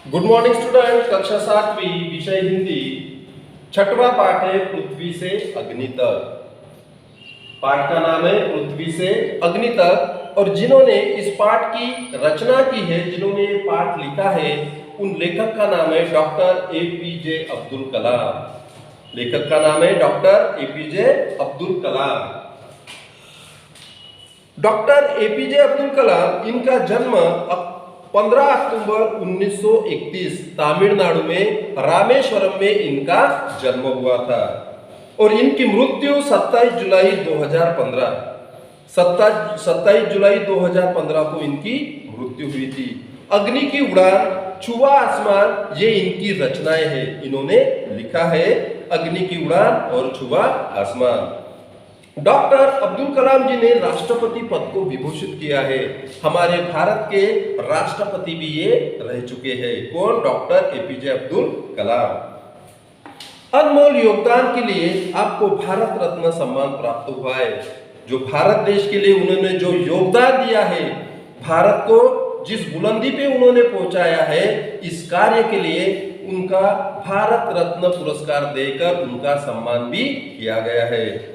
Good morning student. कक्षा 7वीं विषय हिंदी छठवां पाठ है पृथ्वी से अग्नि तक। पाठ का नाम है पृथ्वी से अग्नि तक। और जिन्होंने इस पाठ की रचना की है, जिन्होंने ये पाठ लिखा है, उन लेखक का नाम है डॉक्टर एपीजे अब्दुल कलाम। लेखक का नाम है doctor APJ Abdul Kalam. Doctor APJ Abdul Kalam, इनका जन्म 15 अक्टूबर 1931 तमिलनाडु में रामेश्वरम में इनका जन्म हुआ था। और इनकी मृत्यु 27 जुलाई 2015 को इनकी मृत्यु हुई थी। अग्नि की उड़ान, छुआ आसमान, ये इनकी रचनाएं हैं। इन्होंने लिखा है अग्नि की उड़ान और छुआ आसमान। डॉक्टर अब्दुल कलाम जी ने राष्ट्रपति पद को विभूषित किया है। हमारे भारत के राष्ट्रपति भी ये रह चुके हैं। कौन? Doctor APJ Abdul Kalam. अनमोल योगदान के लिए आपको भारत रत्न सम्मान प्राप्त हुआ है। जो भारत देश के लिए उन्होंने जो योगदान दिया है, भारत को जिस बुलंदी पे उन्होंने पहुंचाया है, इस कार्य के लिए उनका भारत रत्न पुरस्कार देकर उनका सम्मान भी किया गया है।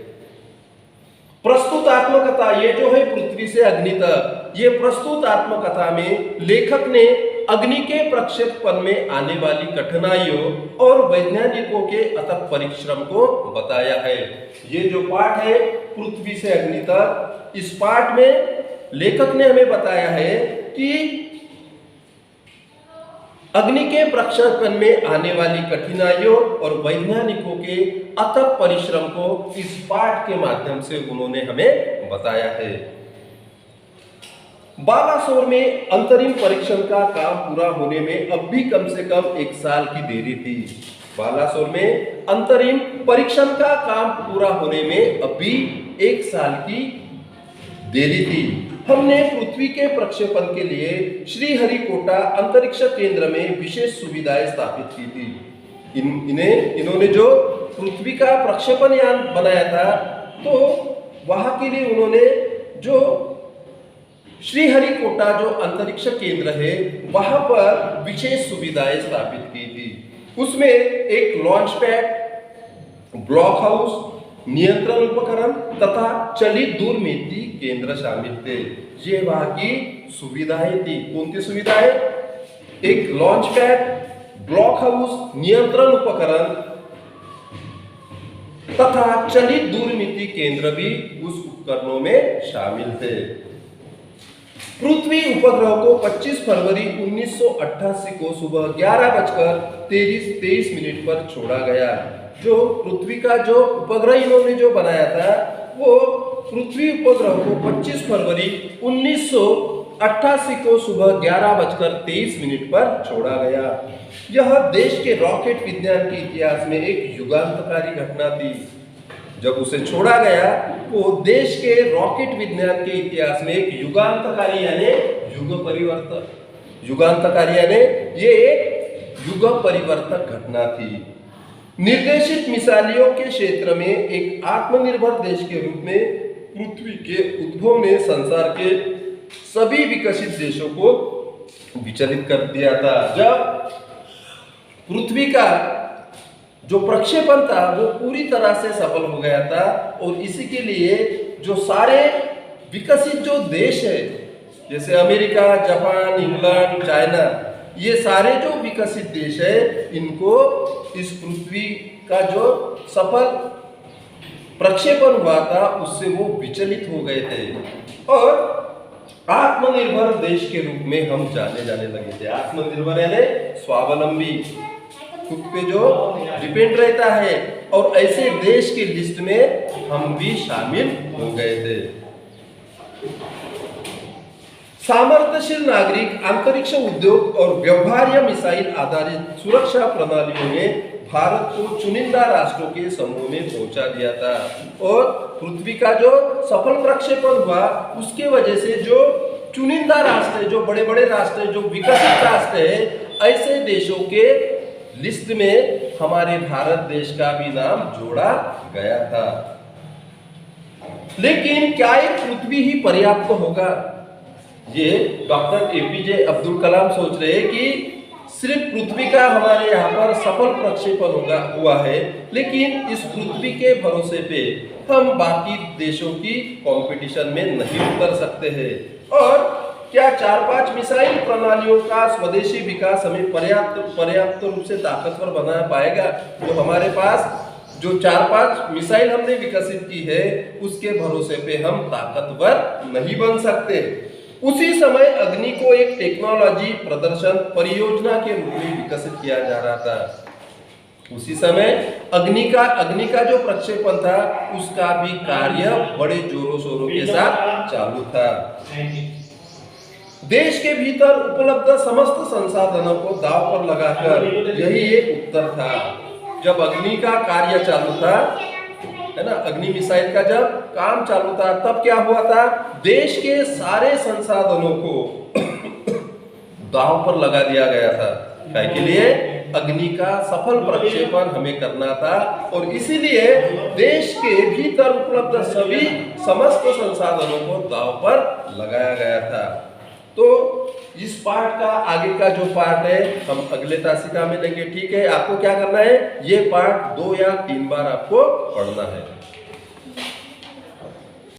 प्रस्तुतात्मकता, ये जो है पृथ्वी से अग्नि तक, ये प्रस्तुतात्मकता में लेखक ने अग्नि के प्रक्षेपण में आने वाली कठिनाइयों और वैज्ञानिकों के अथक परिश्रम को बताया है। ये जो पाठ है पृथ्वी से अग्नि तक, इस पाठ में लेखक ने हमें बताया है कि अग्नि के प्रक्षेपण में आने वाली कठिनाइयों और वैज्ञानिकों के अथक परिश्रम को इस पाठ के माध्यम से उन्होंने हमें बताया है। बालासोर में अंतरिम परीक्षण का काम पूरा होने में अब भी कम से कम 1 साल की देरी थी। बालासोर में अंतरिम परीक्षण का काम पूरा होने में अब भी 1 साल की देरी थी। हमने पृथ्वी के प्रक्षेपण के लिए श्रीहरिकोटा अंतरिक्ष केंद्र में विशेष सुविधाएं स्थापित की थी। इन्होंने जो पृथ्वी का प्रक्षेपण यान बनाया था, तो वहां के लिए उन्होंने जो श्रीहरिकोटा जो अंतरिक्ष केंद्र है, वहां पर विशेष सुविधाएं स्थापित की थी। उसमें एक लॉन्च पैड, ब्लॉक हाउस, नियंत्रण उपकरण तथा चलित दूरमिति केंद्र शामिल थे। ये वहां की सुविधाएं थी। कौन सी सुविधाएं? एक लॉन्च पैड, ब्लॉक हाउस, नियंत्रण उपकरण तथा चलित दूरमिति केंद्र भी उस उपकरणों में शामिल थे। पृथ्वी उपग्रह को 25 फरवरी 1988 को सुबह 11:23 पर छोड़ा गया। जो पृथ्वी का जो उपग्रह इन्होंने जो बनाया था, वो पृथ्वी उपग्रह को 25 फरवरी 1988 को सुबह 11:23 पर छोड़ा गया। यह देश के रॉकेट विज्ञान के इतिहास में एक युगांतकारी घटना थी। जब उसे छोड़ा गया, वो देश के रॉकेट विज्ञान के इतिहास में एक युगांतकारी यानी युग परिवर्तक घटना थी। निर्देशित मिसाइलों के क्षेत्र में एक आत्मनिर्भर देश के रूप में पृथ्वी के उद्भव ने संसार के सभी विकसित देशों को विचलित कर दिया था। जब पृथ्वी का जो प्रक्षेपण था वो पूरी तरह से सफल हो गया था, और इसी के लिए जो सारे विकसित जो देश है, जैसे अमेरिका, जापान, इंग्लैंड, चाइना, ये सारे जो विकसित देश है, इनको इस पृथ्वी का जो सफल प्रक्षेपण हुआ था उससे वो विचलित हो गए थे, और आत्मनिर्भर देश के रूप में हम जाने लगे थे। आत्मनिर्भर यानी स्वावलंबी, खुद पे जो डिपेंड रहता है, और ऐसे देश की लिस्ट में हम भी शामिल हो गए थे। सामर्थ्यशील नागरिक, अंतरिक्ष उद्योग और व्यवहार्य मिसाइल आधारित सुरक्षा प्रणालियों ने भारत को चुनिंदा राष्ट्रों के समूह में पहुंचा दिया था। और पृथ्वी का जो सफल प्रक्षेपण हुआ, उसके वजह से जो चुनिंदा राष्ट्र है, जो बड़े बड़े राष्ट्र है, जो विकसित राष्ट्र है, ऐसे देशों के लिस्ट में हमारे भारत देश का भी नाम जोड़ा गया था। लेकिन क्या एक पृथ्वी ही पर्याप्त होगा? ये डॉक्टर एपीजे अब्दुल कलाम सोच रहे हैं कि सिर्फ पृथ्वी का हमारे यहाँ पर सफल प्रक्षेपण हुआ है, लेकिन इस पृथ्वी के भरोसे पे हम बाकी देशों की कंपटीशन में नहीं उतर सकते हैं। और क्या 4-5 मिसाइल प्रणालियों का स्वदेशी विकास हमें पर्याप्त रूप से ताकतवर बना पाएगा? जो हमारे पास जो 4-5 मिसाइल हमने विकसित की है, उसके भरोसे पे हम ताकतवर नहीं बन सकते। उसी समय अग्नि को एक टेक्नोलॉजी प्रदर्शन परियोजना के रूप में विकसित किया जा रहा था। उसी समय अग्नि का जो प्रक्षेपण था, उसका भी कार्य बड़े जोरों शोरों के साथ चालू था। देश के भीतर उपलब्ध समस्त संसाधनों को दांव पर लगाकर यही एक उत्तर था। जब अग्नि का कार्य चालू था, है ना, अग्नि मिसाइल का जब काम चालू था, तब क्या हुआ था? देश के सारे संसाधनों को दांव पर लगा दिया गया था। क्या के लिए? अग्नि का सफल प्रक्षेपण हमें करना था, और इसीलिए देश के भीतर उपलब्ध सभी समस्त संसाधनों को दांव पर लगाया गया था। तो इस पार्ट का आगे का जो पार्ट है हम अगले तासिका में लेंगे। ठीक है, आपको क्या करना है? ये पार्ट 2 या 3 बार आपको पढ़ना है।